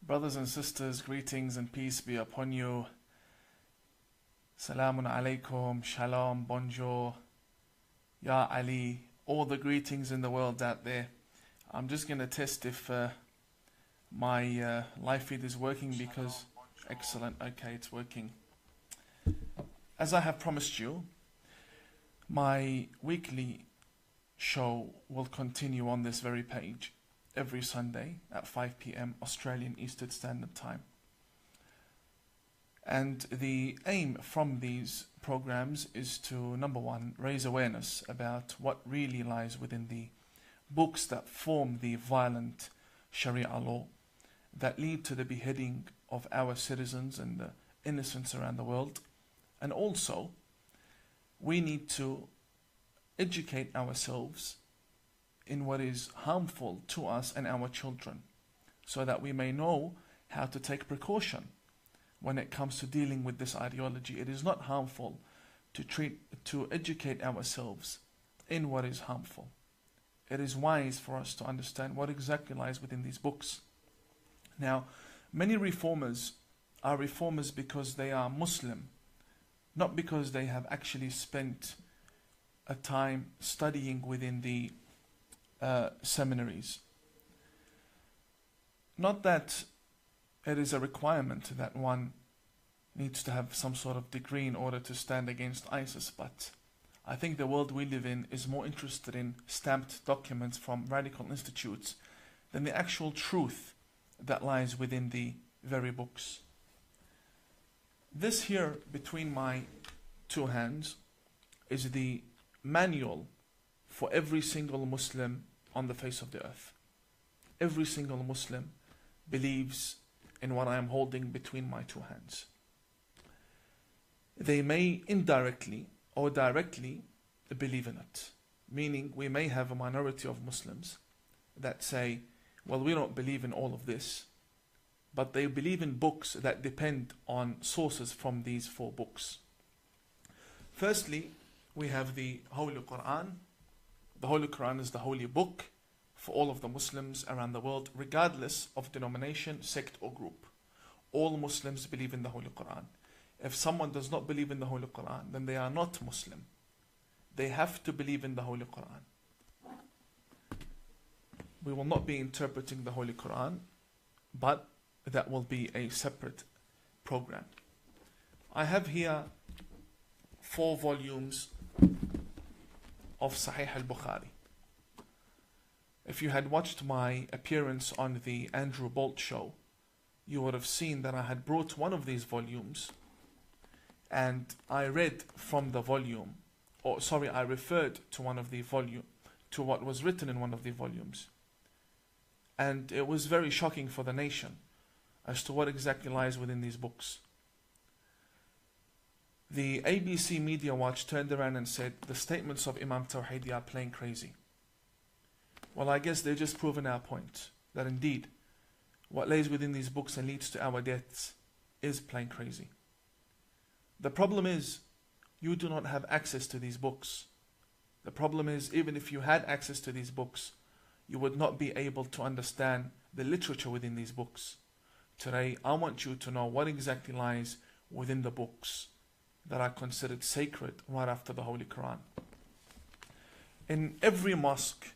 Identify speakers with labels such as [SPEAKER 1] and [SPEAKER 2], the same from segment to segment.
[SPEAKER 1] Brothers and sisters, greetings and peace be upon you. Salamun alaikum, shalom, bonjour, ya Ali, all the greetings in the world out there. I'm just going to test if my live feed is working because, excellent, okay, it's working. As I have promised you, my weekly show will continue on this very page every Sunday at 5 p.m. Australian Eastern Standard Time. And the aim from these programs is to, number one, raise awareness about what really lies within the books that form the violent Sharia law that lead to the beheading of our citizens and the innocents around the world. And also, we need to educate ourselves in what is harmful to us and our children, so that we may know how to take precaution when it comes to dealing with this ideology. It is not harmful to educate ourselves in what is harmful. It is wise for us to understand what exactly lies within these books. Now, many reformers are reformers because they are Muslim, not because they have actually spent a time studying within the seminaries. Not that it is a requirement that one needs to have some sort of degree in order to stand against ISIS, but I think the world we live in is more interested in stamped documents from radical institutes than the actual truth that lies within the very books. This here between my two hands is the manual for every single Muslim on the face of the earth. Every single Muslim believes in what I am holding between my two hands. They may indirectly or directly believe in it. Meaning we may have a minority of Muslims that say, well, we don't believe in all of this, but they believe in books that depend on sources from these four books. Firstly, we have the Holy Quran. The Holy Quran is the holy book for all of the Muslims around the world, regardless of denomination, sect or group. All Muslims believe in the Holy Quran. If someone does not believe in the Holy Quran, then they are not Muslim. They have to believe in the Holy Quran. We will not be interpreting the Holy Quran, but that will be a separate program. I have here 4 volumes of Sahih al-Bukhari. If you had watched my appearance on the Andrew Bolt show, you would have seen that I had brought one of these volumes and I read from the volume, I referred to one of the volume, to what was written in one of the volumes. And it was very shocking for the nation as to what exactly lies within these books. The ABC Media Watch turned around and said, the statements of Imam Tawhidi are plain crazy. Well, I guess they're just proving our point, that indeed, what lays within these books and leads to our deaths is plain crazy. The problem is, you do not have access to these books. The problem is, even if you had access to these books, you would not be able to understand the literature within these books. Today, I want you to know what exactly lies within the books that are considered sacred right after the Holy Quran. In every mosque,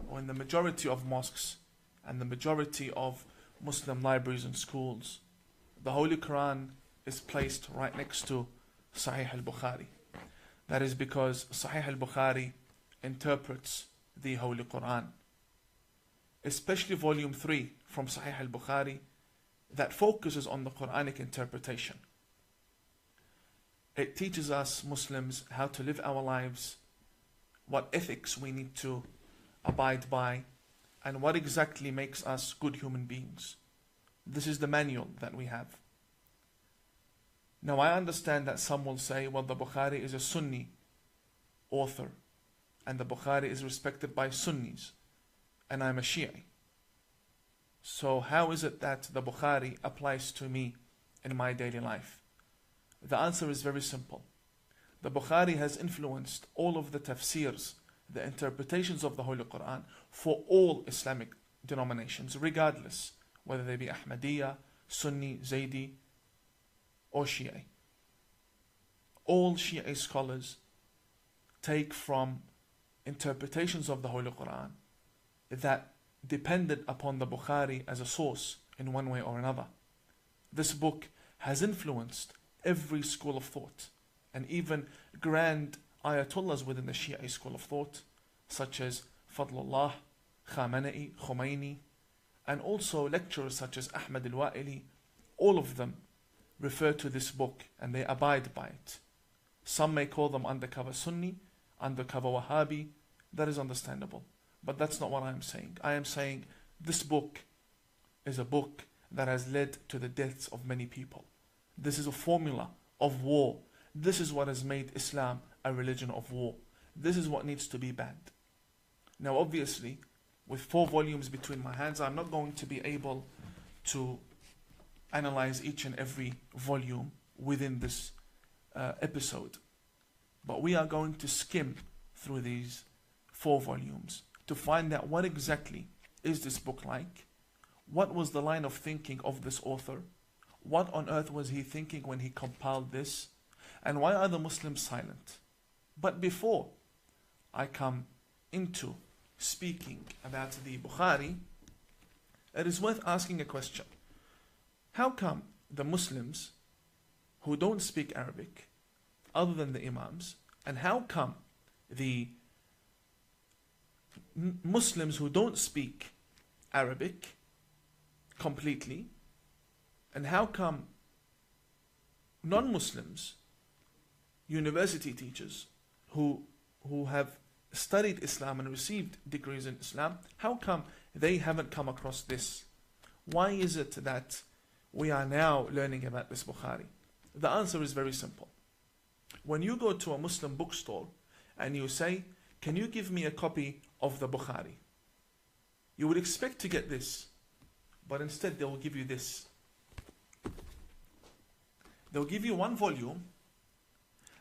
[SPEAKER 1] or in the majority of mosques and the majority of Muslim libraries and schools, the Holy Quran is placed right next to Sahih al-Bukhari. That is because Sahih al-Bukhari interprets the Holy Quran, especially volume 3 from Sahih al-Bukhari that focuses on the Quranic interpretation. It teaches us Muslims how to live our lives, what ethics we need to abide by, and what exactly makes us good human beings. This is the manual that we have. Now I understand that some will say, well, the Bukhari is a Sunni author, and the Bukhari is respected by Sunnis, and I'm a Shi'i. So how is it that the Bukhari applies to me in my daily life? The answer is very simple. The Bukhari has influenced all of the tafsirs, the interpretations of the Holy Quran for all Islamic denominations, regardless whether they be Ahmadiyya, Sunni, Zaydi, or Shia. All Shia scholars take from interpretations of the Holy Quran that depended upon the Bukhari as a source in one way or another. This book has influenced every school of thought, and even grand ayatollahs within the Shia school of thought, such as Fadlullah, Khamenei, Khomeini, and also lecturers such as Ahmad al-Wa'ili. All of them refer to this book and they abide by it. Some may call them undercover Sunni, undercover Wahhabi. That is understandable. But that's not what I am saying. I am saying this book is a book that has led to the deaths of many people. This is a formula of war. This is what has made Islam a religion of war. This is what needs to be banned. Now obviously, with 4 volumes between my hands, I'm not going to be able to analyze each and every volume within this episode. But we are going to skim through these 4 volumes to find out what exactly is this book like, what was the line of thinking of this author, what on earth was he thinking when he compiled this, and why are the Muslims silent? But before I come into speaking about the Bukhari, it is worth asking a question. How come the Muslims who don't speak Arabic, other than the Imams, and how come the Muslims who don't speak Arabic completely, and how come non-Muslims, university teachers who have studied Islam and received degrees in Islam, how come they haven't come across this? Why is it that we are now learning about this Bukhari? The answer is very simple. When you go to a Muslim bookstore and you say, can you give me a copy of the Bukhari? You would expect to get this, but instead they will give you this. They'll give you 1 volume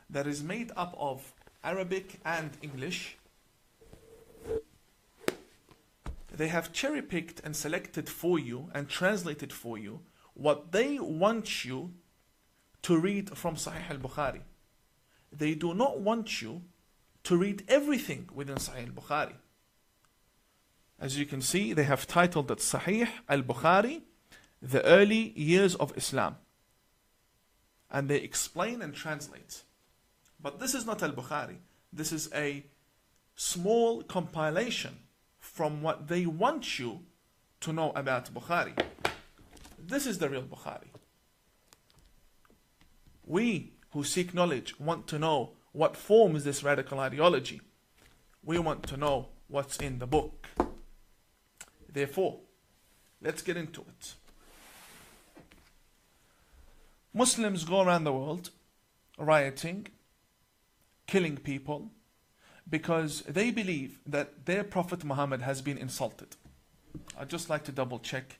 [SPEAKER 1] that is made up of Arabic and English. They have cherry-picked and selected for you and translated for you what they want you to read from Sahih al-Bukhari. They do not want you to read everything within Sahih al-Bukhari. As you can see, they have titled it Sahih al-Bukhari, the early years of Islam. And they explain and translate. But this is not al-Bukhari. This is a small compilation from what they want you to know about Bukhari. This is the real Bukhari. We who seek knowledge want to know what forms this radical ideology. We want to know what's in the book. Therefore, let's get into it. Muslims go around the world rioting, killing people, because they believe that their Prophet Muhammad has been insulted. I'd just like to double check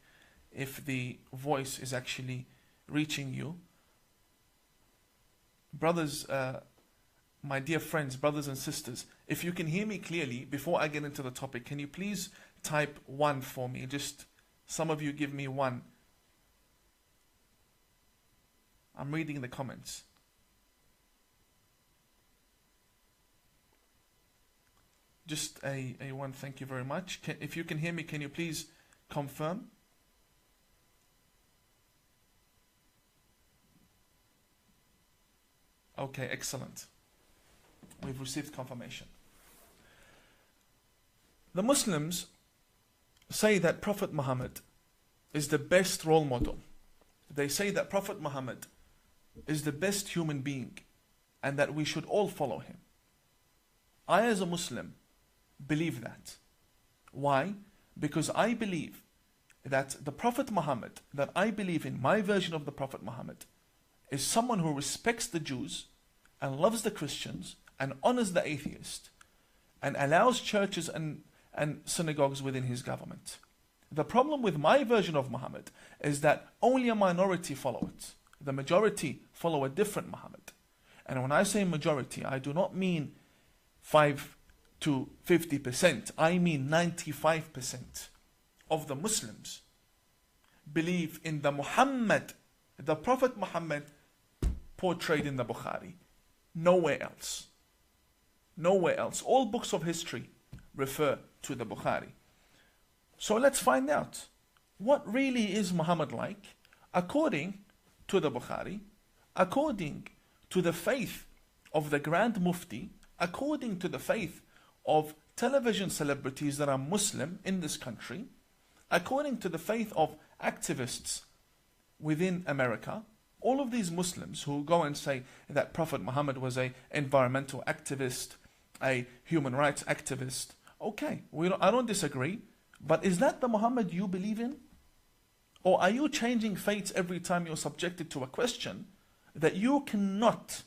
[SPEAKER 1] if the voice is actually reaching you. Brothers, my dear friends, brothers and sisters, if you can hear me clearly before I get into the topic, can you please type 1 for me? Just some of you give me 1. I'm reading the comments. Just a 1, thank you very much. If you can hear me, can you please confirm? Okay, excellent. We've received confirmation. The Muslims say that Prophet Muhammad is the best role model. They say that Prophet Muhammad is the best human being and that we should all follow him. I, as a Muslim, believe that. Why? Because I believe that the Prophet Muhammad, that I believe in, my version of the Prophet Muhammad, is someone who respects the Jews and loves the Christians and honors the atheist and allows churches and synagogues within his government. The problem with my version of Muhammad is that only a minority follow it. The majority follow a different Muhammad. And when I say majority, I do not mean 5 to 50%. I mean 95% of the Muslims believe in the Muhammad, the Prophet Muhammad portrayed in the Bukhari. Nowhere else. Nowhere else. All books of history refer to the Bukhari. So let's find out, what really is Muhammad like according to the Bukhari, according to the faith of the Grand Mufti, according to the faith of television celebrities that are Muslim in this country, according to the faith of activists within America. All of these Muslims who go and say that Prophet Muhammad was an environmental activist, a human rights activist. Okay, I don't disagree, but is that the Muhammad you believe in? Or are you changing fates every time you're subjected to a question that you cannot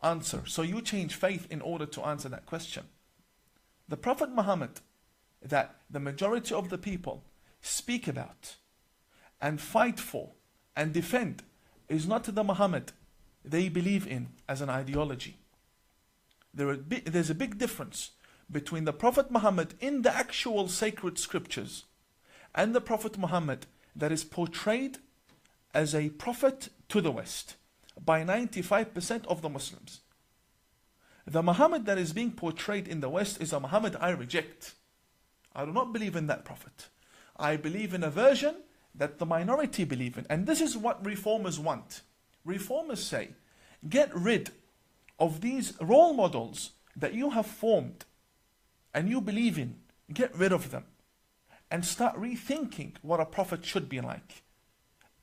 [SPEAKER 1] answer? So you change faith in order to answer that question. The Prophet Muhammad that the majority of the people speak about and fight for and defend is not the Muhammad they believe in as an ideology. There's a big difference between the Prophet Muhammad in the actual sacred scriptures and the Prophet Muhammad that is portrayed as a prophet to the West by 95% of the Muslims. The Muhammad that is being portrayed in the West is a Muhammad I reject. I do not believe in that prophet. I believe in a version that the minority believe in. And this is what reformers want. Reformers say, get rid of these role models that you have formed and you believe in. Get rid of them and start rethinking what a prophet should be like,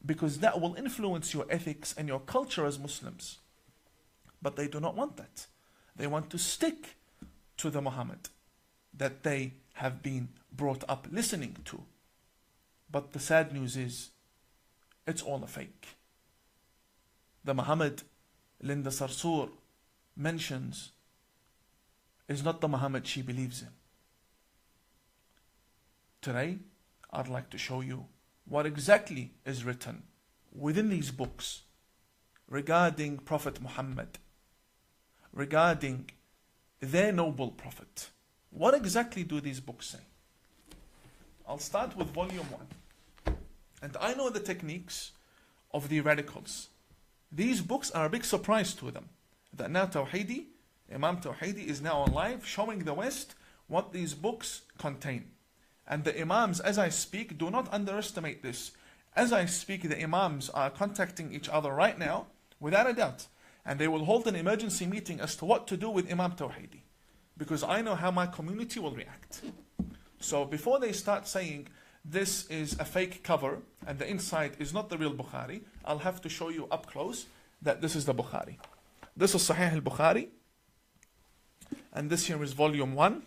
[SPEAKER 1] because that will influence your ethics and your culture as Muslims. But they do not want that. They want to stick to the Muhammad that they have been brought up listening to. But the sad news is, it's all a fake. The Muhammad Linda Sarsour mentions is not the Muhammad she believes in. Today, I'd like to show you what exactly is written within these books regarding Prophet Muhammad, regarding their noble prophet. What exactly do these books say? I'll start with volume 1. And I know the techniques of the radicals. These books are a big surprise to them. That now Tawhidi, Imam Tawhidi is now on live showing the West what these books contain. And the Imams, as I speak, do not underestimate this. As I speak, the Imams are contacting each other right now, without a doubt. And they will hold an emergency meeting as to what to do with Imam Tawhidi. Because I know how my community will react. So before they start saying this is a fake cover and the inside is not the real Bukhari, I'll have to show you up close that this is the Bukhari. This is Sahih al-Bukhari. And this here is volume 1.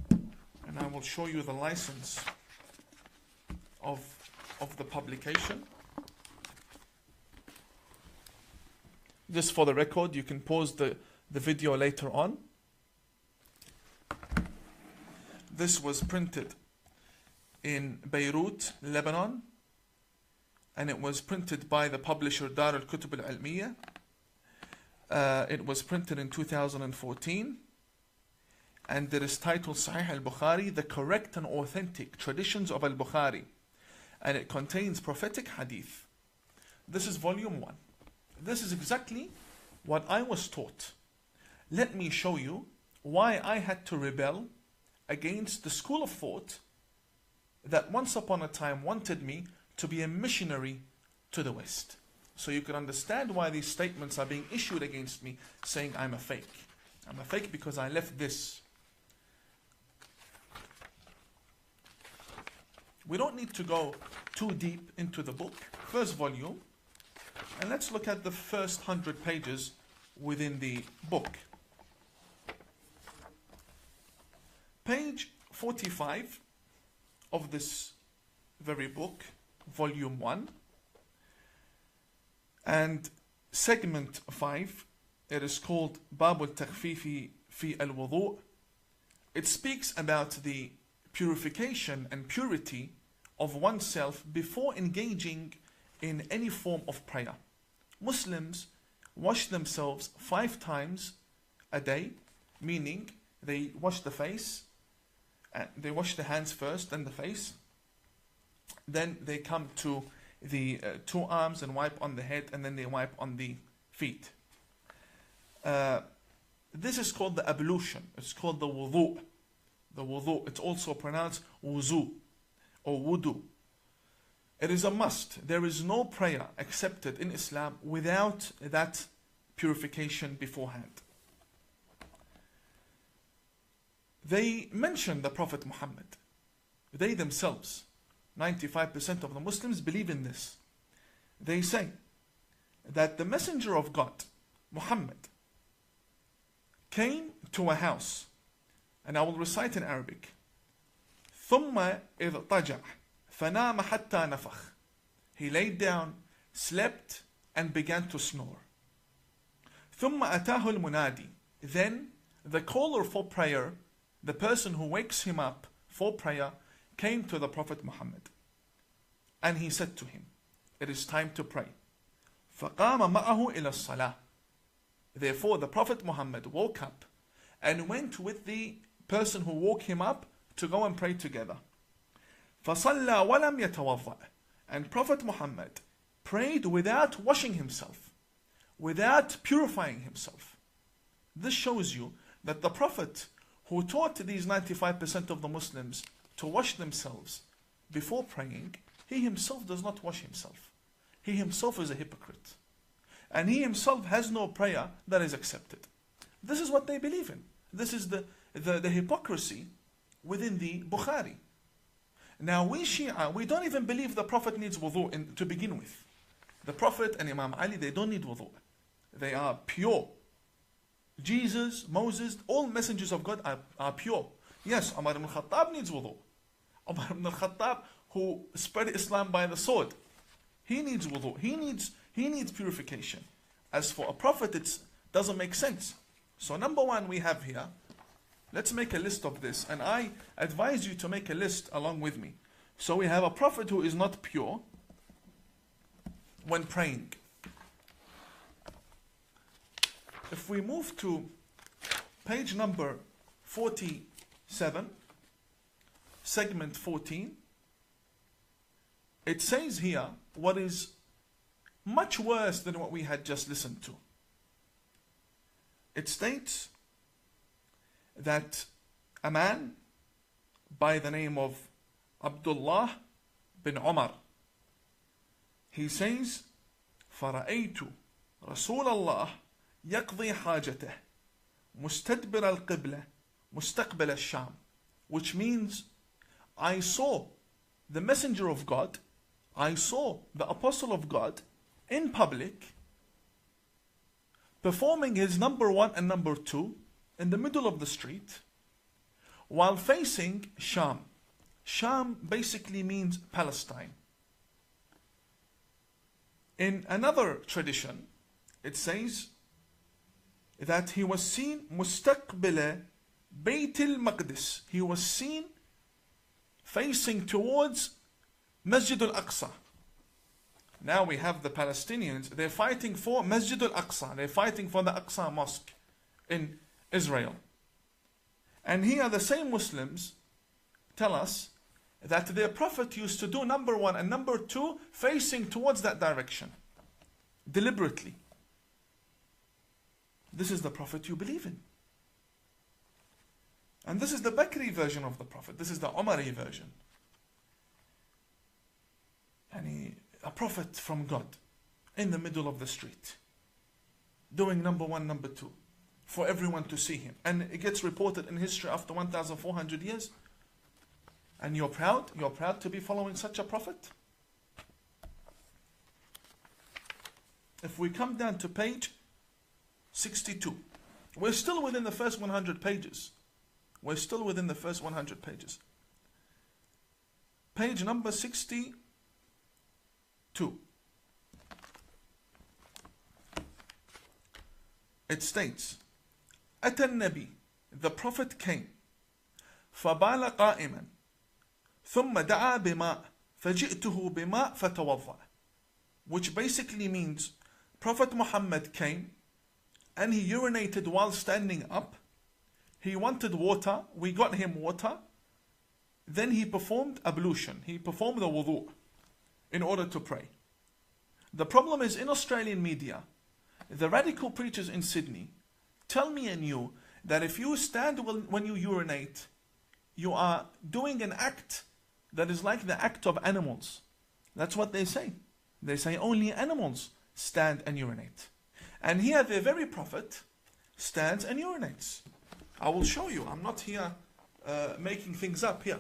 [SPEAKER 1] And I will show you the license of the publication. Just for the record, you can pause the video later on. This was printed in Beirut, Lebanon, and it was printed by the publisher Dar al-Kutub al-Almiya. It was printed in 2014, and it is titled Sahih al-Bukhari, the correct and authentic traditions of al-Bukhari, and it contains prophetic hadith. This is volume 1. This is exactly what I was taught. Let me show you why I had to rebel against the school of thought that once upon a time wanted me to be a missionary to the West. So you can understand why these statements are being issued against me, saying I'm a fake. I'm a fake because I left this. We don't need to go too deep into the book. First volume. And let's look at the first 100 pages within the book. Page 45 of this very book, volume 1, and segment 5, it is called Bab al-Takhfifi fi al-Wudu'. It speaks about the purification and purity of oneself before engaging in any form of prayer. Muslims wash themselves 5 times a day, meaning they wash the face, They wash the hands first, then the face. Then they come to the two arms and wipe on the head, and then they wipe on the feet. This is called the ablution. It's called the wudu. The wudu. It's also pronounced wuzu or wudu. It is a must. There is no prayer accepted in Islam without that purification beforehand. They mention the Prophet Muhammad. They themselves, 95% of the Muslims believe in this. They say that the Messenger of God, Muhammad, came to a house, and I will recite in Arabic. ثم اضطجع فنام حتى نفخ. He laid down, slept, and began to snore. ثم أتاه المنادي. Then the caller for prayer, the person who wakes him up for prayer, came to the Prophet Muhammad. And he said to him, it is time to pray. فقام معه إلى الصلاة. Therefore the Prophet Muhammad woke up and went with the person who woke him up to go and pray together. فصلى ولم يتوضأ. And Prophet Muhammad prayed without washing himself, without purifying himself. This shows you that the Prophet who taught these 95% of the Muslims to wash themselves before praying, he himself does not wash himself. He himself is a hypocrite. And he himself has no prayer that is accepted. This is what they believe in. This is the hypocrisy within the Bukhari. Now we Shia, we don't even believe the Prophet needs wudu to begin with. The Prophet and Imam Ali, they don't need wudu. They are pure. Jesus, Moses, all messengers of God are pure. Yes, Umar ibn al-Khattab needs wudu. Umar ibn al-Khattab, who spread Islam by the sword, he needs wudu. He needs purification. As for a prophet, it doesn't make sense. So number one we have here, let's make a list of this. And I advise you to make a list along with me. So we have a prophet who is not pure when praying. If we move to page number 47, segment 14, it says here what is much worse than what we had just listened to. It states that a man by the name of Abdullah bin Umar, he says, فَرَأَيْتُ رَسُولَ اللَّهِ يَقْضِي حَاجَتَهِ مُسْتَدْبِرَ الْقِبْلَةِ مُسْتَقْبِلَ الشَّامِ, which means I saw the messenger of God, I saw the apostle of God in public performing his number one and number two in the middle of the street while facing Sham. Sham basically means Palestine. In another tradition, it says that he was seen مستقبل بيت المقدس. He was seen facing towards Masjid al-Aqsa. Now we have the Palestinians, they're fighting for Masjid al-Aqsa. They're fighting for the Aqsa Mosque in Israel. And here the same Muslims tell us that their Prophet used to do number one and number two facing towards that direction. Deliberately. This is the Prophet you believe in. And this is the Bakri version of the Prophet. This is the Umari version. And a prophet from God in the middle of the street doing number one, number two for everyone to see him. And it gets reported in history after 1,400 years. And you're proud to be following such a prophet? If we come down to page 62, we're still within the first 100 pages. We're still within the first 100 pages. Page number 62. It states, أتى النبي, the Prophet came, فبال قائما, ثم دعا بماء, فجئته بماء فتوضأ. Which basically means, Prophet Muhammad came, and he urinated while standing up. He wanted water, we got him water, then he performed ablution. He performed the wudu in order to pray. The problem is in Australian media, the radical preachers in Sydney tell me and you that if you stand when you urinate, you are doing an act that is like the act of animals. That's what they say. They say only animals stand and urinate. And here the very Prophet stands and urinates. I will show you. I'm not here making things up here.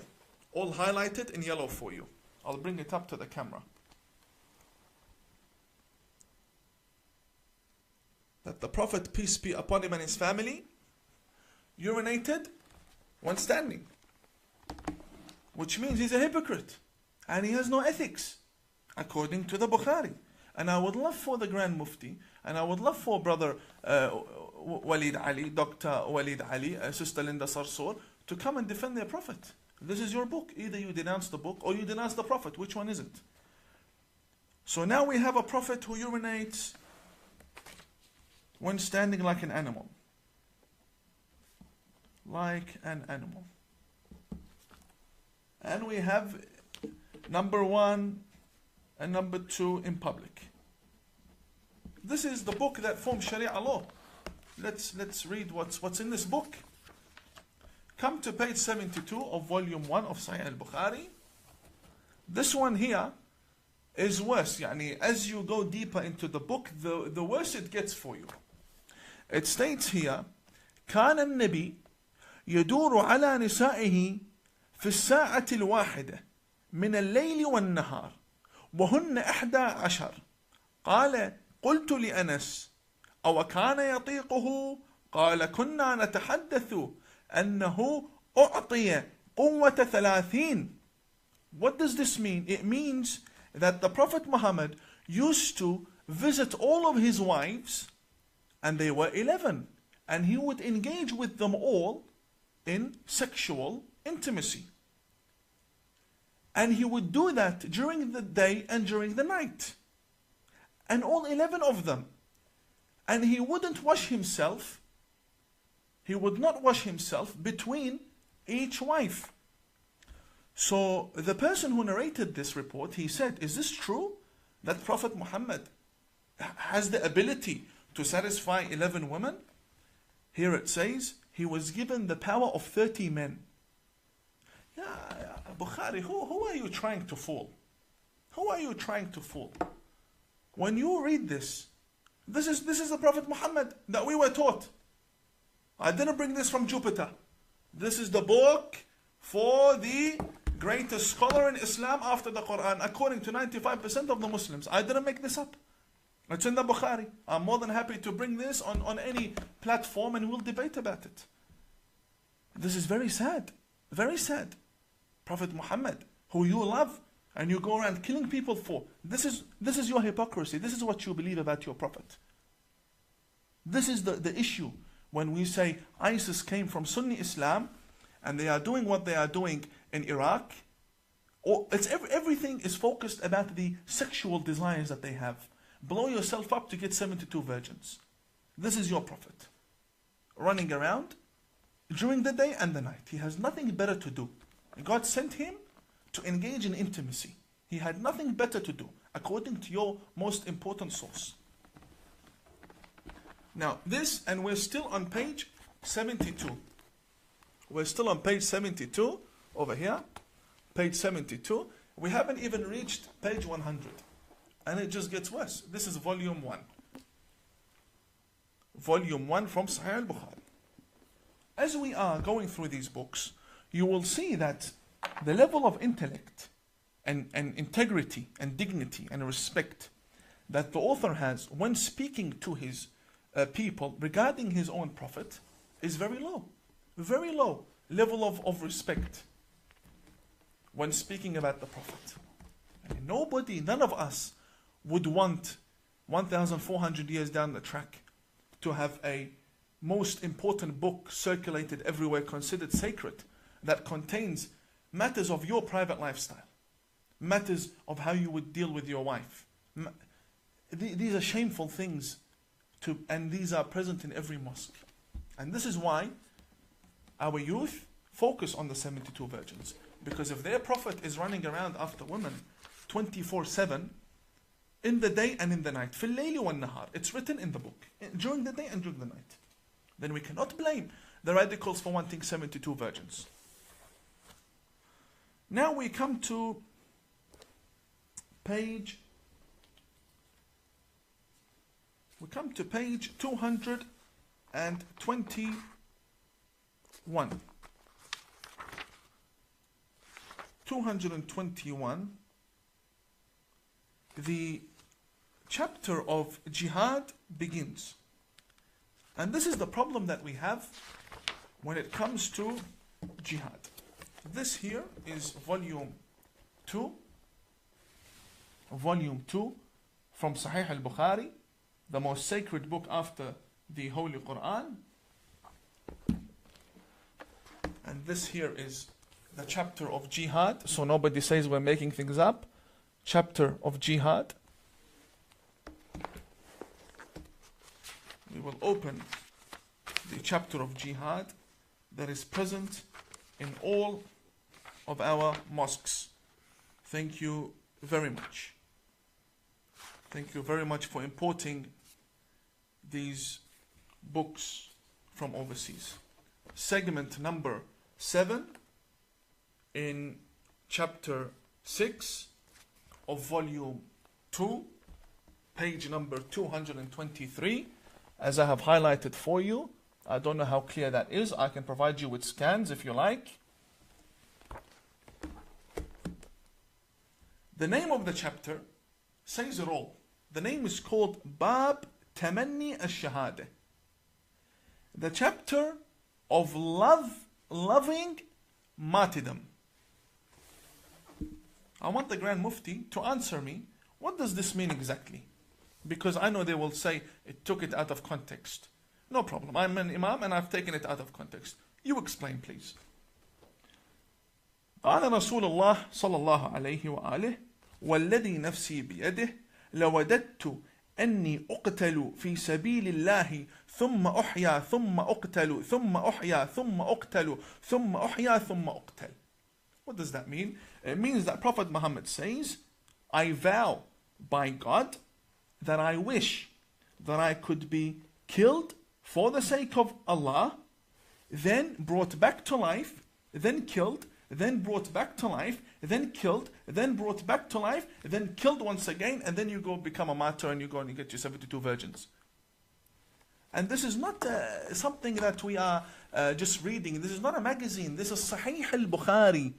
[SPEAKER 1] All highlighted in yellow for you. I'll bring it up to the camera. That the Prophet, peace be upon him and his family, urinated when standing. Which means he's a hypocrite. And he has no ethics, according to the Bukhari. And I would love for the Grand Mufti, and I would love for Brother Walid Ali, Dr. Walid Ali, Sister Linda Sarsour, to come and defend their Prophet. This is your book. Either you denounce the book or you denounce the Prophet. Which one is it? So now we have a Prophet who urinates when standing like an animal. Like an animal. And we have number 1 and number 2 in public. This is the book that forms Sharia law. Let's read what's in this book. Come to page 72 of volume 1 of Sahih al-Bukhari. This one here is worse. Yani, as you go deeper into the book, the worse it gets for you. It states here, كان النبي يدور على نسائه في الساعة الواحدة من الليل والنهار وهن 11. قال قلت لأنس أو كان يطيقه؟ قال كنا نتحدث أنه أعطي قوة 30. What does this mean? It means that the Prophet Muhammad used to visit all of his wives, and they were 11, and he would engage with them all in sexual intimacy. And he would do that during the day and during the night. And all 11 of them. And he wouldn't wash himself. He would not wash himself between each wife. So the person who narrated this report, he said, is this true? That Prophet Muhammad has the ability to satisfy 11 women? Here it says, he was given the power of 30 men. Yeah, Bukhari, who are you trying to fool? Who are you trying to fool? When you read this is the Prophet Muhammad that we were taught. I didn't bring this from Jupiter. This is the book for the greatest scholar in Islam after the Quran, according to 95% of the Muslims. I didn't make this up. It's in the Bukhari. I'm more than happy to bring this on any platform and we'll debate about it. This is very sad. Very sad. Prophet Muhammad, who you love and you go around killing people for. This is your hypocrisy. This is what you believe about your Prophet. This is the issue when we say ISIS came from Sunni Islam and they are doing what they are doing in Iraq. Or everything is focused about the sexual desires that they have. Blow yourself up to get 72 virgins. This is your Prophet. Running around during the day and the night. He has nothing better to do. God sent him to engage in intimacy. He had nothing better to do, according to your most important source. Now this, and we're still on page 72. We're still on page 72, over here. Page 72. We haven't even reached page 100. And it just gets worse. This is volume 1. Volume 1 from Sahih al-Bukhari. As we are going through these books, you will see that the level of intellect and integrity and dignity and respect that the author has when speaking to his people regarding his own Prophet is very low. Very low level of respect when speaking about the Prophet. And none of us would want 1,400 years down the track to have a most important book circulated everywhere, considered sacred, that contains matters of your private lifestyle, matters of how you would deal with your wife. These are shameful things, and these are present in every mosque. And this is why our youth focus on the 72 virgins. Because if their prophet is running around after women 24/7, in the day and in the night, في الليل والنهار, it's written in the book, during the day and during the night, then we cannot blame the radicals for wanting 72 virgins. Now we come to page 221. 221. The chapter of jihad begins. And this is the problem that we have when it comes to jihad. This here is volume 2 from Sahih al-Bukhari, the most sacred book after the Holy Quran. And this here is the chapter of jihad, so nobody says we're making things up. Chapter of jihad. We will open the chapter of jihad that is present in all of our mosques. Thank you very much. Thank you very much for importing these books from overseas. Segment number 7 in chapter 6 of volume 2, page number 223, as I have highlighted for you. I don't know how clear that is. I can provide you with scans if you like. The name of the chapter says it all. The name is called Bab Tamanni al-Shahada. The chapter of loving martyrdom. I want the Grand Mufti to answer me, what does this mean exactly? Because I know they will say it took it out of context. No problem. I'm an Imam and I've taken it out of context. You explain, please. قال رسول الله صلى الله عليه وآله والذي نفسي بيده لوددت أني أقتل في سبيل الله ثم أحيا ثم أقتل ثم أحيا ثم أقتل ثم أحيا ثم أقتل. What does that mean? It means that Prophet Muhammad says, I vow by God that I wish that I could be killed for the sake of Allah, then brought back to life, then killed, then brought back to life, then killed, then brought back to life, then killed once again, and then you go become a martyr and you go and you get your 72 virgins. And this is not something that we are just reading. This is not a magazine. This is Sahih al-Bukhari.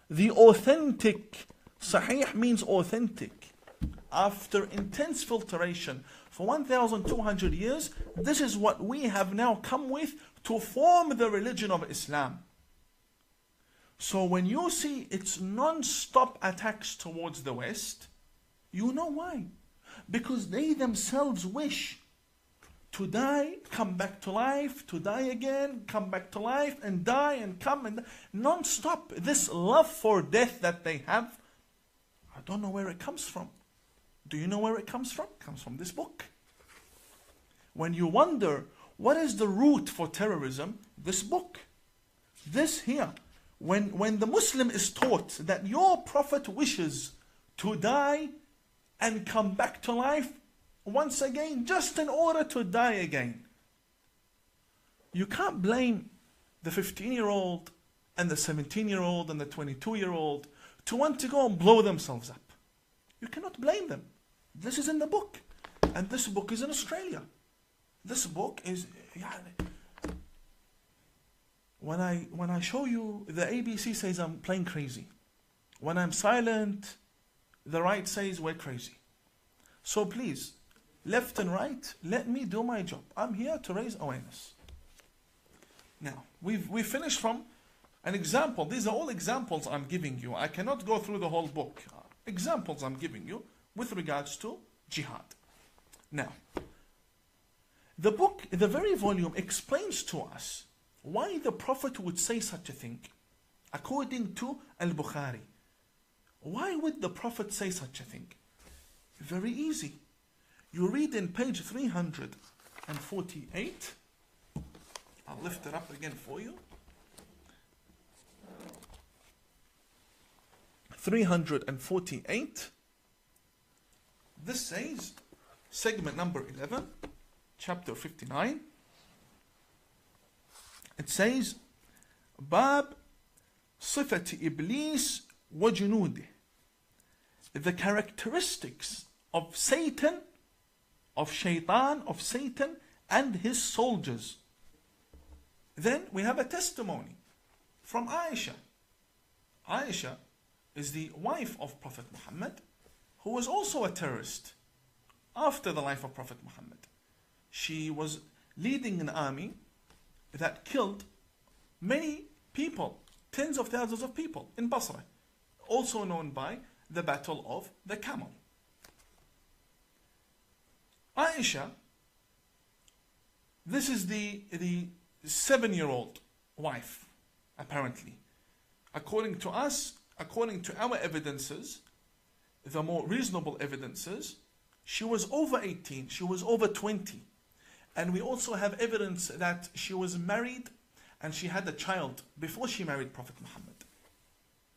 [SPEAKER 1] The authentic. Sahih means authentic. After intense filtration for 1,200 years, this is what we have now come with to form the religion of Islam. So when you see its non-stop attacks towards the West, you know why. Because they themselves wish to die, come back to life, to die again, come back to life, and die and come and non-stop. This love for death that they have, I don't know where it comes from. Do you know where it comes from? It comes from this book. When you wonder, what is the root for terrorism? This book. This here. When the Muslim is taught that your Prophet wishes to die and come back to life once again, just in order to die again, you can't blame the 15-year-old and the 17-year-old and the 22-year-old to want to go and blow themselves up. You cannot blame them. This is in the book. And this book is in Australia. This book is... When I show you, the ABC says I'm playing crazy. When I'm silent, the right says we're crazy. So please, left and right, let me do my job. I'm here to raise awareness. Now, we've finished from an example. These are all examples I'm giving you. I cannot go through the whole book. Examples I'm giving you with regards to jihad. Now, the book, the very volume explains to us why the Prophet would say such a thing. According to Al-Bukhari, why would the Prophet say such a thing? Very easy. You read in page 348. I'll lift it up again for you. 348. This says, segment number 11, chapter 59. It says, Bab Sifat Iblis wa Junudih. The characteristics of Satan, of Shaitan, of Satan and his soldiers. Then we have a testimony from Aisha. Aisha is the wife of Prophet Muhammad, who was also a terrorist after the life of Prophet Muhammad. She was leading an army that killed many people, tens of thousands of people in Basra, also known by the Battle of the Camel. Aisha, this is the 7-year-old wife, apparently. According to us, according to our evidences, the more reasonable evidences, she was over 18, she was over 20. And we also have evidence that she was married and she had a child before she married Prophet Muhammad.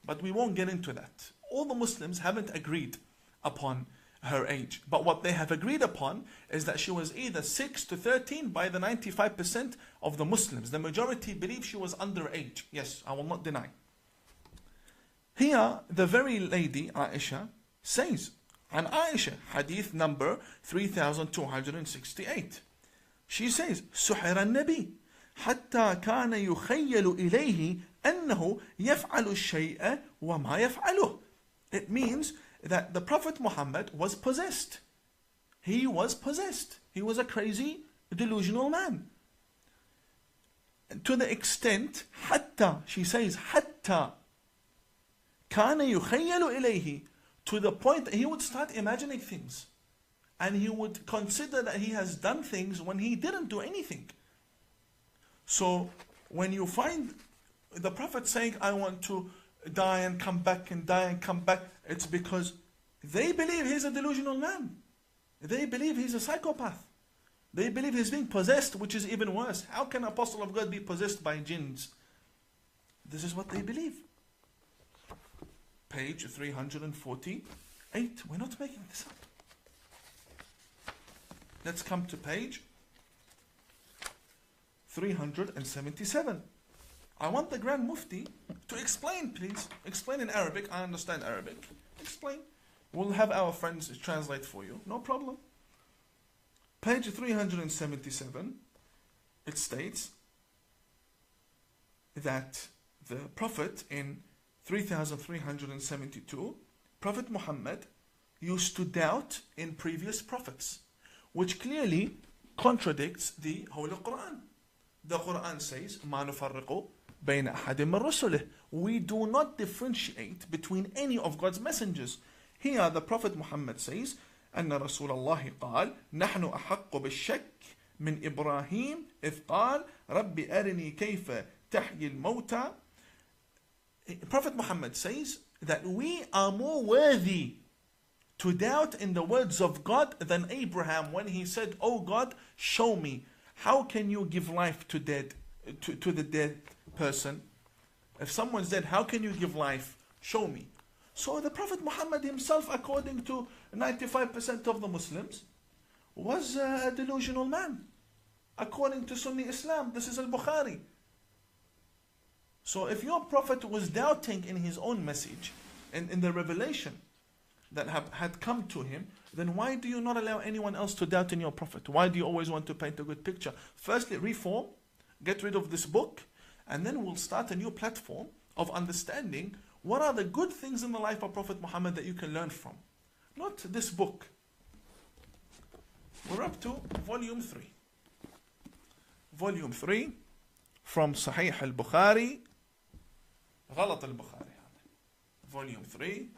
[SPEAKER 1] But we won't get into that. All the Muslims haven't agreed upon her age. But what they have agreed upon is that she was either 6 to 13 by the 95% of the Muslims. The majority believe she was underage. Yes, I will not deny. Here, the very lady, Aisha, says, and Aisha, hadith number 3268. She says, سحر النبي حتى كان يخيل إليه أنه يفعل الشيء وما يفعله. It means that the Prophet Muhammad was possessed. He was possessed. He was a crazy, delusional man. To the extent, حتى, she says, حتى كان يخيل إليه, to the point that he would start imagining things. And he would consider that he has done things when he didn't do anything. So when you find the Prophet saying, I want to die and come back and die and come back, it's because they believe he's a delusional man. They believe he's a psychopath. They believe he's being possessed, which is even worse. How can an apostle of God be possessed by jinns? This is what they believe. Page 348. We're not making this up. Let's come to page 377. I want the Grand Mufti to explain, please. Explain in Arabic. I understand Arabic. Explain. We'll have our friends translate for you. No problem. Page 377. It states that the Prophet in 3372, Prophet Muhammad used to doubt in previous prophets, which clearly contradicts the Holy Quran. The Quran says, مَا نُفَرِّقُ بَيْنَ أَحَدٍ مِّن رُسُلِهِ. We do not differentiate between any of God's messengers. Here the Prophet Muhammad says, أن رسول الله قال نحن أحق بالشك من إبراهيم إذ قال رب أرني كيف تحيي الموتى. Prophet Muhammad says that we are more worthy to doubt in the words of God than Abraham when he said, Oh God, show me, how can you give life to the dead person? If someone's dead, how can you give life? Show me. So the Prophet Muhammad himself, according to 95% of the Muslims, was a delusional man. According to Sunni Islam, this is al-Bukhari. So if your Prophet was doubting in his own message, in the revelation that had come to him, then why do you not allow anyone else to doubt in your Prophet? Why do you always want to paint a good picture? Firstly, reform, get rid of this book, and then we'll start a new platform of understanding what are the good things in the life of Prophet Muhammad that you can learn from. Not this book. We're up to volume 3. Volume 3 from Sahih al-Bukhari, غلط al-Bukhari. Volume 3.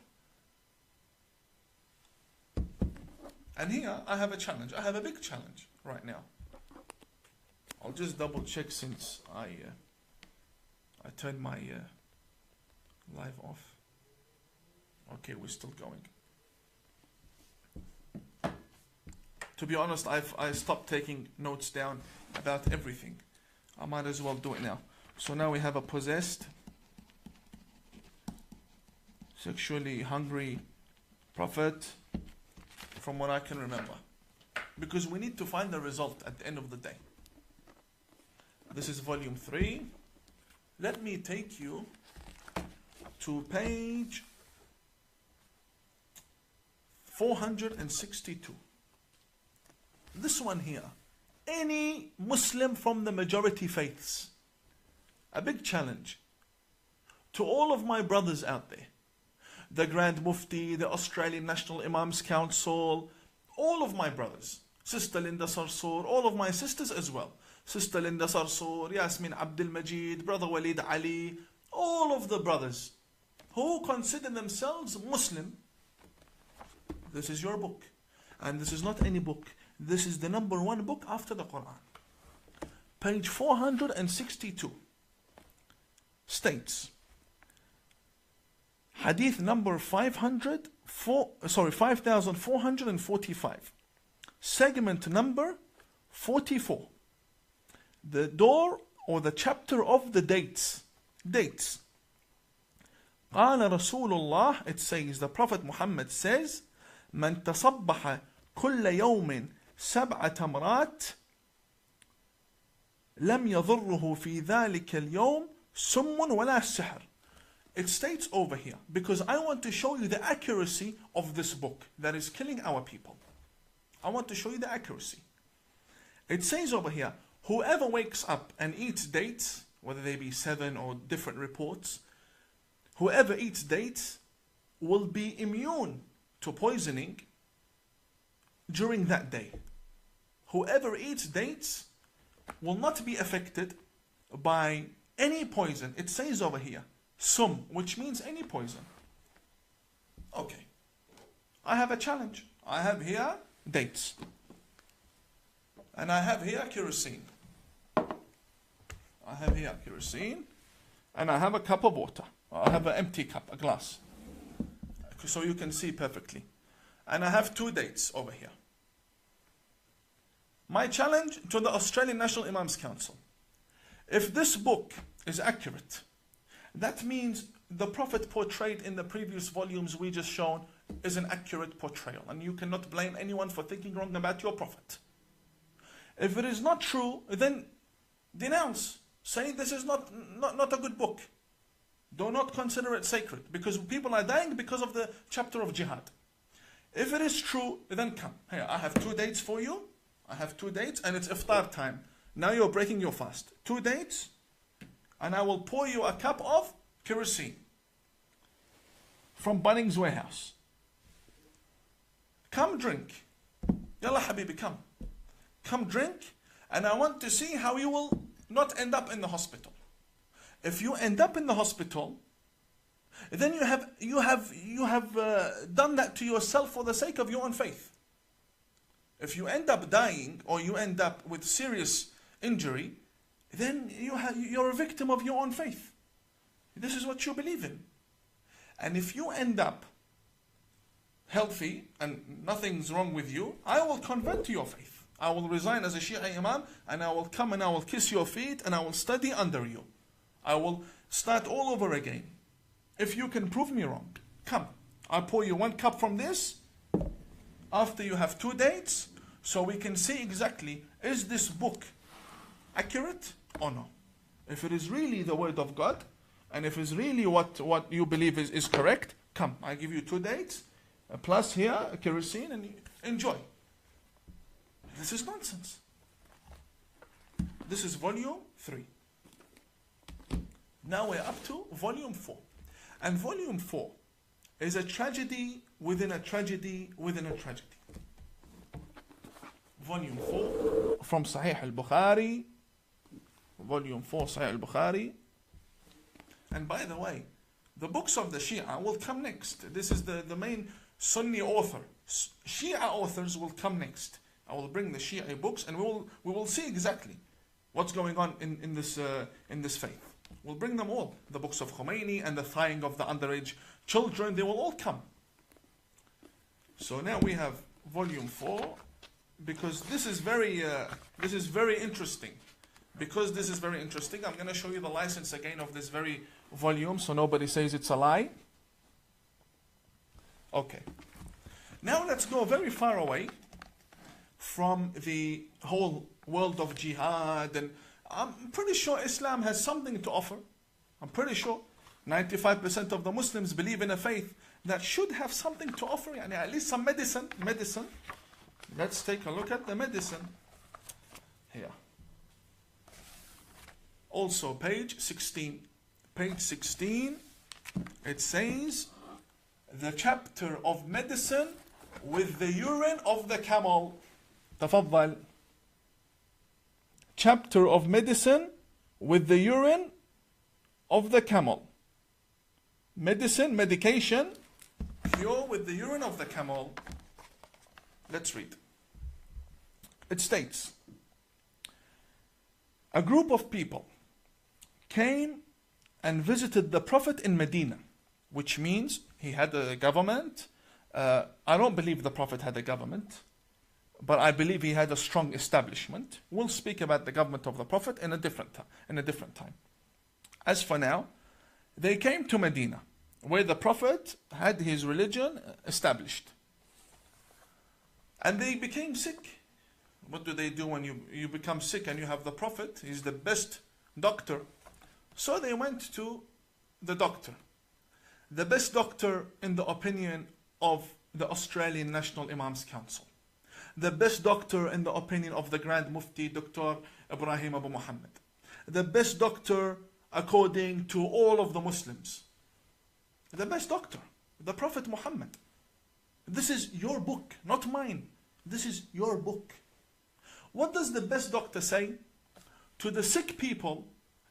[SPEAKER 1] And here I have a challenge. I have a big challenge right now. I'll just double check since I turned my live off. Okay, we're still going. To be honest, I stopped taking notes down about everything. I might as well do it now. So now we have a possessed sexually hungry prophet, from what I can remember. Because we need to find the result at the end of the day. This is volume 3. Let me take you to page 462. This one here. Any Muslim from the majority faiths. A big challenge to all of my brothers out there. The Grand Mufti, the Australian National Imams Council, all of my brothers. Sister Linda Sarsour, all of my sisters as well. Sister Linda Sarsour, Yasmin Abdul Majid, Brother Walid Ali, all of the brothers who consider themselves Muslim. This is your book. And this is not any book. This is the number 1 book after the Quran. Page 462 states, Hadith number 5445, segment number 44. The door or the chapter of the dates. Dates. قال رسول الله, it says, the Prophet Muhammad says, من تصبح كل يوم 7 تمرات لم يضره في ذلك اليوم سم ولا سحر. It states over here, because I want to show you the accuracy of this book that is killing our people. I want to show you the accuracy. It says over here, whoever wakes up and eats dates, whether they be 7 or different reports, whoever eats dates will be immune to poisoning during that day. Whoever eats dates will not be affected by any poison. It says over here, sum, which means any poison. Okay. I have a challenge. I have here dates. And I have here kerosene. I have here kerosene. And I have a cup of water. I have an empty cup, a glass. So you can see perfectly. And I have 2 dates over here. My challenge to the Australian National Imams Council. If this book is accurate, that means the Prophet portrayed in the previous volumes we just shown is an accurate portrayal. And you cannot blame anyone for thinking wrong about your Prophet. If it is not true, then denounce. Say this is not a good book. Do not consider it sacred. Because people are dying because of the chapter of jihad. If it is true, then come. Here, I have 2 dates for you. I have 2 dates and it's iftar time. Now you're breaking your fast. 2 dates and I will pour you a cup of kerosene from Bunnings Warehouse. Come drink. Yalla Habibi, come. Come drink, and I want to see how you will not end up in the hospital. If you end up in the hospital, then you have done that to yourself for the sake of your own faith. If you end up dying or you end up with serious injury, then you're a victim of your own faith. This is what you believe in. And if you end up healthy and nothing's wrong with you, I will convert to your faith. I will resign as a Shia Imam and I will come and I will kiss your feet and I will study under you. I will start all over again. If you can prove me wrong, come. I'll pour you 1 cup from this after you have 2 dates so we can see exactly, is this book accurate or no? If it is really the word of God and if it's really what you believe is correct, come. I give you 2 dates plus here a kerosene and enjoy. This is nonsense. This is volume 3. Now we're up to volume 4. And volume 4 is a tragedy within a tragedy within a tragedy. Volume 4 from Sahih al-Bukhari. Volume 4 Sahih al-Bukhari. And by the way, the books of the Shia will come next. This is the main Sunni author. Shia authors will come next. I will bring the Shia books and we will see exactly what's going on in this faith. We'll bring them all. The books of Khomeini and the thawing of the underage children, they will all come. So now we have volume 4, because this is very interesting. Because this is very interesting, I'm going to show you the license again of this very volume so nobody says it's a lie. Okay. Now let's go very far away from the whole world of jihad, and I'm pretty sure Islam has something to offer. I'm pretty sure 95% of the Muslims believe in a faith that should have something to offer, yani at least some medicine. Let's take a look at the medicine here. Also page 16. Page 16, it says the chapter of medicine with the urine of the camel. تفضل. Chapter of medicine with the urine of the camel. Medicine, medication, cure with the urine of the camel. Let's read. It states, a group of people came and visited the Prophet in Medina, which means he had a government. I don't believe the Prophet had a government, but I believe he had a strong establishment. We'll speak about the government of the Prophet in a different time. As for now, they came to Medina, where the Prophet had his religion established. And they became sick. What do they do when you become sick and you have the Prophet? He's the best doctor. So they went to the doctor. The best doctor in the opinion of the Australian National Imams Council. The best doctor in the opinion of the Grand Mufti, Dr. Ibrahim Abu Muhammad. The best doctor according to all of the Muslims. The best doctor, the Prophet Muhammad. This is your book, not mine. This is your book. What does the best doctor say to the sick people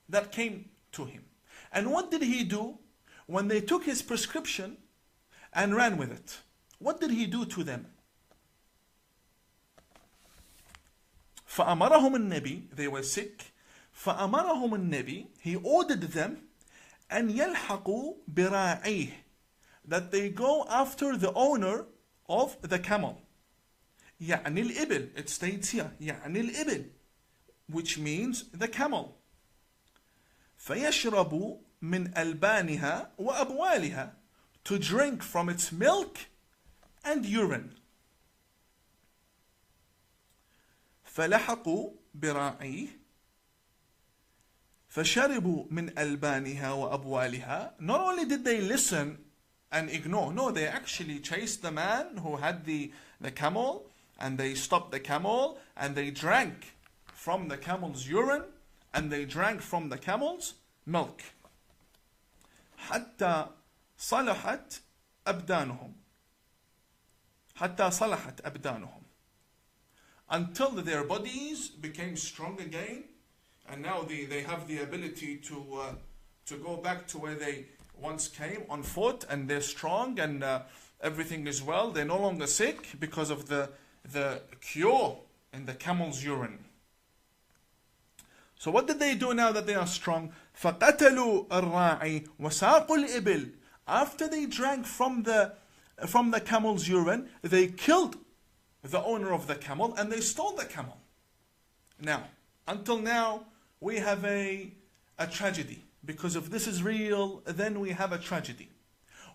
[SPEAKER 1] that came to him? And what did he do when they took his prescription and ran with it? What did he do to them? فأمرهم النبي, they were sick. فأمرهم النبي, he ordered them أن يلحقوا براعيه, that they go after the owner of the camel. يعني الإبل, it states here, يعني الإبل, which means the camel. فيشربوا من ألبانها وأبوالها, to drink from its milk and urine. فلحقوا براعيه فشربوا من ألبانها وأبوالها. Not only did they listen and ignore, no, they actually chased the man who had the camel, and they stopped the camel, and they drank from the camel's urine, and they drank from the camel's milk. حتى صلحت أبدانهم. حتى صلحت أبدانهم. Until their bodies became strong again, and now they have the ability to go back to where they once came on foot, and they're strong, and everything is well. They're no longer sick because of the cure in the camel's urine. So what did they do now that they are strong? فَقَتَلُوا الرَّاعِي وَسَاقُوا الْإِبِلِ. After they drank from the camel's urine, they killed the owner of the camel and they stole the camel. Now, until now, we have a tragedy. Because if this is real, then we have a tragedy.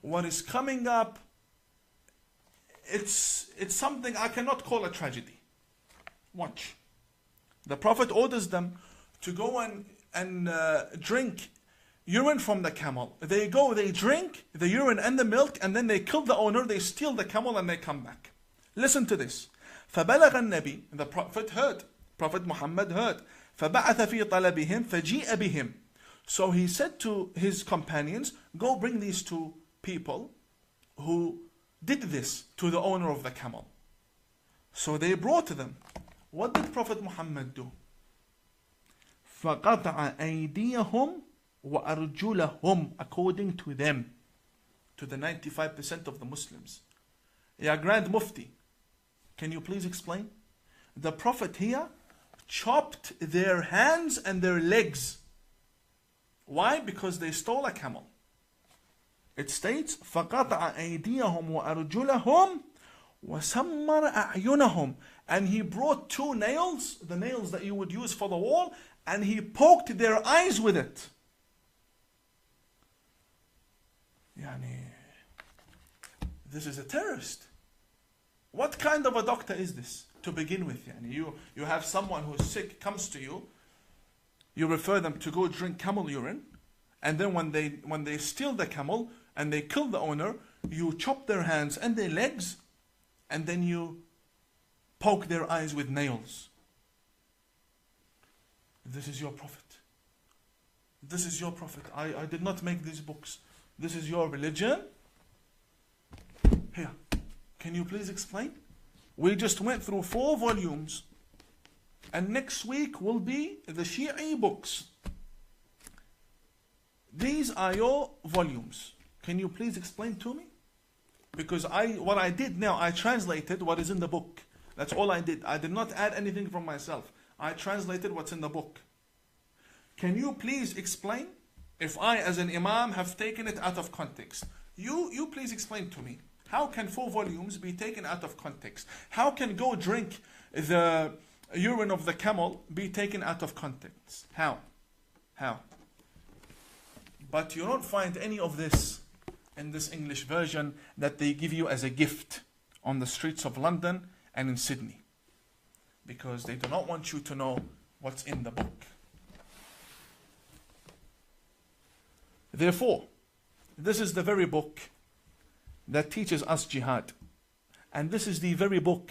[SPEAKER 1] What is coming up, it's something I cannot call a tragedy. Watch. The Prophet orders them to go and drink urine from the camel. They go, they drink the urine and the milk, and then they kill the owner, they steal the camel, and they come back. Listen to this. فَبَلَغَ النَّبِي, the Prophet heard. Prophet Muhammad heard. فَبَعَثَ فِي طَلَبِهِمْ فَجِيءَ بِهِمْ. So he said to his companions, go bring these two people who did this to the owner of the camel. So they brought them. What did Prophet Muhammad do? فَقَطَعَ أَيْدِيَهُمْ وَأَرْجُلَهُمْ, according to them, to the 95% of the Muslims. Ya Grand Mufti, can you please explain? The Prophet here chopped their hands and their legs. Why? Because they stole a camel. It states, فَقَطَعَ أَيْدِيَهُمْ وَأَرْجُلَهُمْ وَسَمَّرَ أَعْيُنَهُم. And he brought two nails, the nails that you would use for the wall, and he poked their eyes with it. this is a terrorist. What kind of a doctor is this to begin with? You have someone who's sick, comes to you, you refer them to go drink camel urine, and then when they steal the camel and they kill the owner, you chop their hands and their legs, and then you poke their eyes with nails. This is your prophet. This is your prophet. I did not make these books. This is your religion. Here, can you please explain? We just went through 4 volumes, and next week will be the Shi'i books. These are your volumes. Can you please explain to me? Because what I did now, I translated what is in the book. That's all I did. I did not add anything from myself. I translated what's in the book. Can you please explain if I as an imam have taken it out of context? You please explain to me. How can 4 volumes be taken out of context? How can go drink the urine of the camel be taken out of context? How? But you don't find any of this in this English version that they give you as a gift on the streets of London and in Sydney, because they do not want you to know what's in the book. Therefore, this is the very book that teaches us jihad, and this is the very book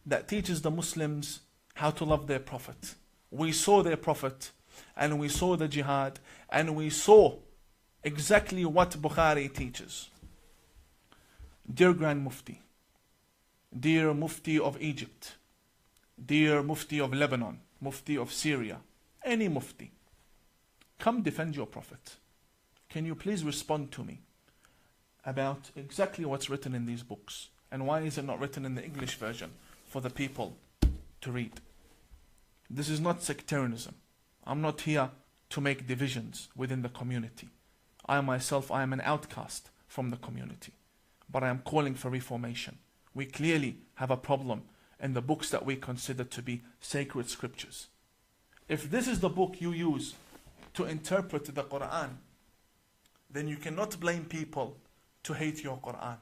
[SPEAKER 1] that teaches the Muslims how to love their prophet. We saw their prophet, and we saw the jihad, and we saw exactly what Bukhari teaches. Dear Grand Mufti, dear Mufti of Egypt, dear Mufti of Lebanon, Mufti of Syria, any Mufti, come defend your prophet. Can you please respond to me about exactly what's written in these books, and why is it not written in the English version for the people to read? This is not sectarianism. I'm not here to make divisions within the community. I myself, I am an outcast from the community, but I am calling for reformation. We clearly have a problem in the books that we consider to be sacred scriptures. If this is the book you use to interpret the Quran, then you cannot blame people to hate your Quran.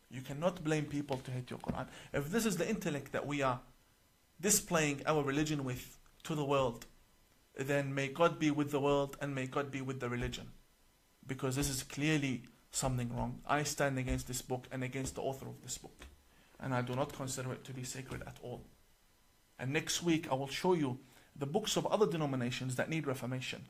[SPEAKER 1] You cannot blame people to hate your Quran. If this is the intellect that we are displaying our religion with to the world, then may God be with the world and may God be with the religion. Because this is clearly something wrong. I stand against this book and against the author of this book. And I do not consider it to be sacred at all. And next week I will show you the books of other denominations that need reformation.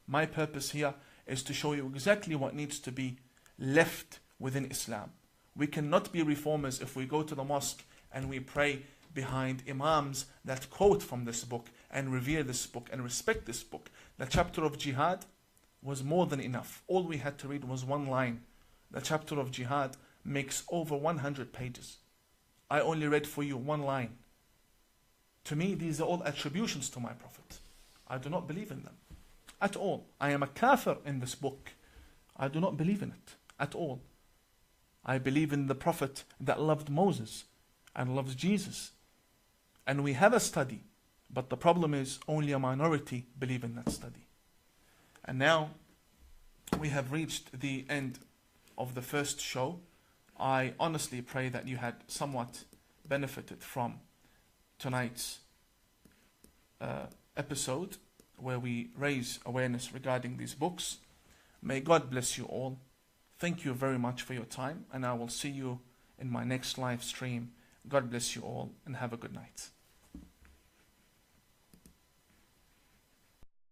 [SPEAKER 1] My purpose here is to show you exactly what needs to be left within Islam. We cannot be reformers if we go to the mosque and we pray behind imams that quote from this book and revere this book and respect this book. The chapter of jihad was more than enough. All we had to read was 1 line. The chapter of jihad makes over 100 pages. I only read for you 1 line. To me, these are all attributions to my prophet. I do not believe in them at all. I am a kafir in this book. I do not believe in it at all. I believe in the prophet that loved Moses and loves Jesus. And we have a study, but the problem is only a minority believe in that study. And now we have reached the end of the first show. I honestly pray that you had somewhat benefited from tonight's episode, where we raise awareness regarding these books. May God bless you all. Thank you very much for your time, and I will see you in my next live stream. God bless you all, and have a good night.